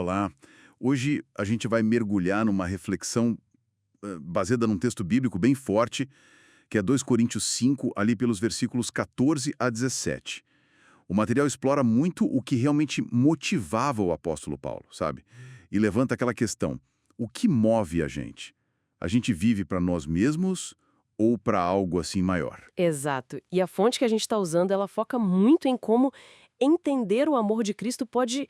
Olá. Hoje a gente vai mergulhar numa reflexão baseada num texto bíblico bem forte, que é 2 Coríntios 5, ali pelos versículos 14 a 17. O material explora muito o que realmente motivava o apóstolo Paulo, sabe? E levanta aquela questão: o que move a gente? A gente vive para nós mesmos ou para algo assim maior? Exato. E a fonte que a gente está usando, ela foca muito em como entender o amor de Cristo pode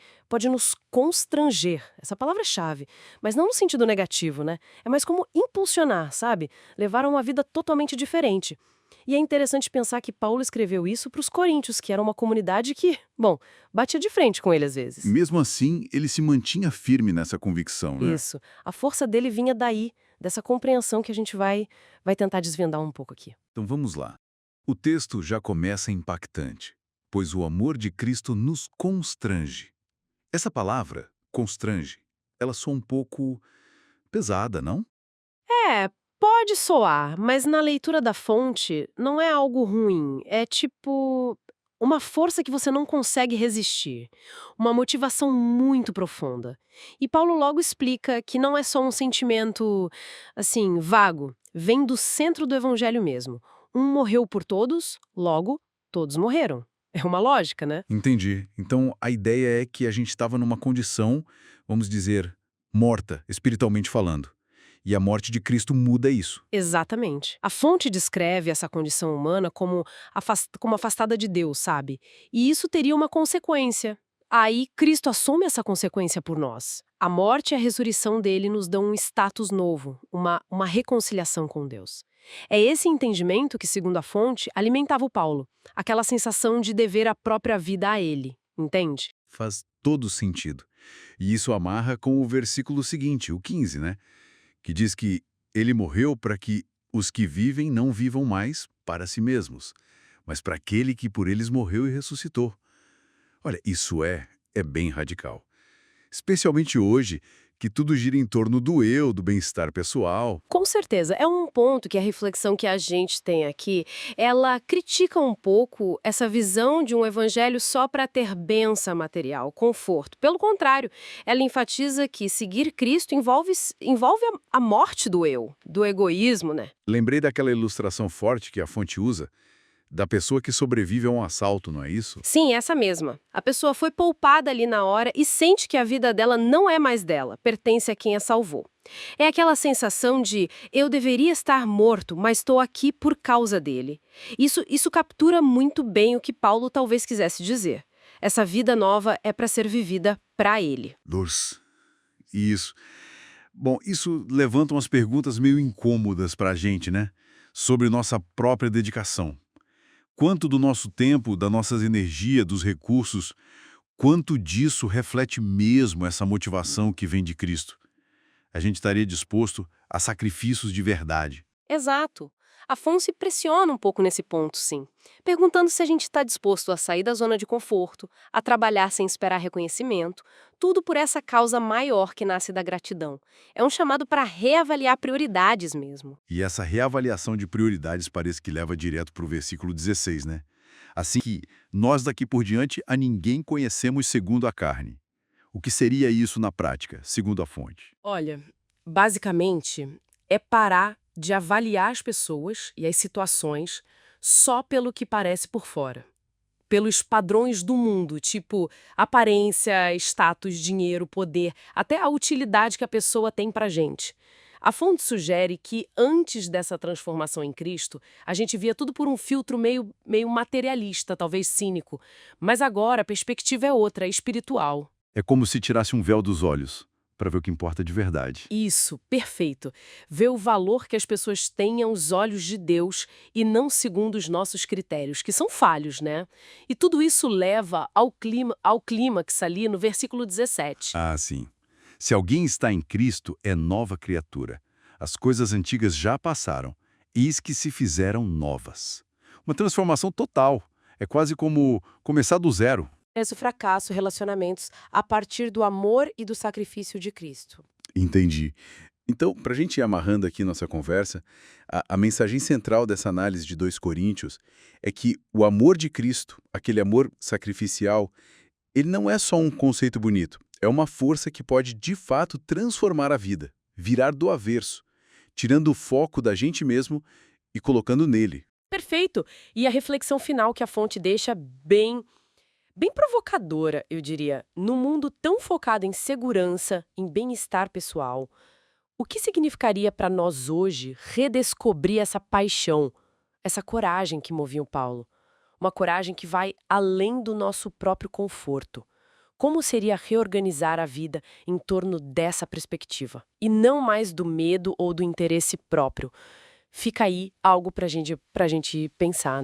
nos constranger. Essa palavra é chave. Mas não no sentido negativo, né? É mais como impulsionar, sabe? Levar a uma vida totalmente diferente. E é interessante pensar que Paulo escreveu isso para os coríntios, que era uma comunidade que, bom, batia de frente com ele às vezes. Mesmo assim, ele se mantinha firme nessa convicção, né? Isso. A força dele vinha daí, dessa compreensão que a gente vai tentar desvendar um pouco aqui. Então vamos lá. O texto já começa impactante, pois o amor de Cristo nos constrange. Essa palavra, constrange, ela soa um pouco pesada, não? É, pode soar, mas na leitura da fonte não é algo ruim. É tipo uma força que você não consegue resistir, uma motivação muito profunda. E Paulo logo explica que não é só um sentimento, assim, vago, vem do centro do evangelho mesmo. Um morreu por todos, logo, todos morreram. É uma lógica, né? Entendi. Então a ideia é que a gente estava numa condição, vamos dizer, morta, espiritualmente falando. E a morte de Cristo muda isso. Exatamente. A fonte descreve essa condição humana como afastada de Deus, sabe? E isso teria uma consequência. Aí Cristo assume essa consequência por nós. A morte e a ressurreição dele nos dão um status novo, uma reconciliação com Deus. É esse entendimento que, segundo a fonte, alimentava o Paulo. Aquela sensação de dever a própria vida a ele, entende? Faz todo sentido. E isso amarra com o versículo seguinte, o 15, né? Que diz que ele morreu para que os que vivem não vivam mais para si mesmos, mas para aquele que por eles morreu e ressuscitou. Olha, isso é bem radical. Especialmente hoje, que tudo gira em torno do eu, do bem-estar pessoal. Com certeza. É um ponto que a reflexão que a gente tem aqui, ela critica um pouco essa visão de um evangelho só para ter bênção material, conforto. Pelo contrário, ela enfatiza que seguir Cristo envolve a morte do eu, do egoísmo, né? Lembrei daquela ilustração forte que a fonte usa, da pessoa que sobrevive a um assalto, não é isso? Sim, essa mesma. A pessoa foi poupada ali na hora e sente que a vida dela não é mais dela, pertence a quem a salvou. É aquela sensação de eu deveria estar morto, mas estou aqui por causa dele. Isso captura muito bem o que Paulo talvez quisesse dizer. Essa vida nova é para ser vivida para ele. Luz. Isso. Bom, isso levanta umas perguntas meio incômodas para a gente, né? Sobre nossa própria dedicação. Quanto do nosso tempo, da nossas energias, dos recursos, quanto disso reflete mesmo essa motivação que vem de Cristo? A gente estaria disposto a sacrifícios de verdade. Exato. Afonso se pressiona um pouco nesse ponto, sim, perguntando se a gente está disposto a sair da zona de conforto, a trabalhar sem esperar reconhecimento, tudo por essa causa maior que nasce da gratidão. É um chamado para reavaliar prioridades mesmo. E essa reavaliação de prioridades parece que leva direto para o versículo 16, né? Assim que nós daqui por diante a ninguém conhecemos segundo a carne. O que seria isso na prática, segundo a fonte? Olha, basicamente, é parar de avaliar as pessoas e as situações só pelo que parece por fora. Pelos padrões do mundo, tipo aparência, status, dinheiro, poder, até a utilidade que a pessoa tem pra gente. A fonte sugere que antes dessa transformação em Cristo, a gente via tudo por um filtro meio materialista, talvez cínico. Mas agora a perspectiva é outra, é espiritual. É como se tirasse um véu dos olhos para ver o que importa de verdade. Isso, perfeito. Ver o valor que as pessoas têm aos olhos de Deus e não segundo os nossos critérios, que são falhos, né? E tudo isso leva ao clímax ali no versículo 17. Ah, sim. Se alguém está em Cristo, é nova criatura. As coisas antigas já passaram, eis que se fizeram novas. Uma transformação total. É quase como começar do zero. Esse fracasso, relacionamentos a partir do amor e do sacrifício de Cristo. Entendi. Então, para a gente ir amarrando aqui nossa conversa, a mensagem central dessa análise de 2 Coríntios é que o amor de Cristo, aquele amor sacrificial, ele não é só um conceito bonito, É uma força que pode, de fato, transformar a vida, virar do avesso, tirando o foco da gente mesmo e colocando nele. Perfeito! E a reflexão final que a fonte deixa bem provocadora, eu diria. Num mundo tão focado em segurança, em bem-estar pessoal, o que significaria para nós hoje redescobrir essa paixão, essa coragem que movia o Paulo? Uma coragem que vai além do nosso próprio conforto. Como seria reorganizar a vida em torno dessa perspectiva? E não mais do medo ou do interesse próprio. Fica aí algo para gente pensar.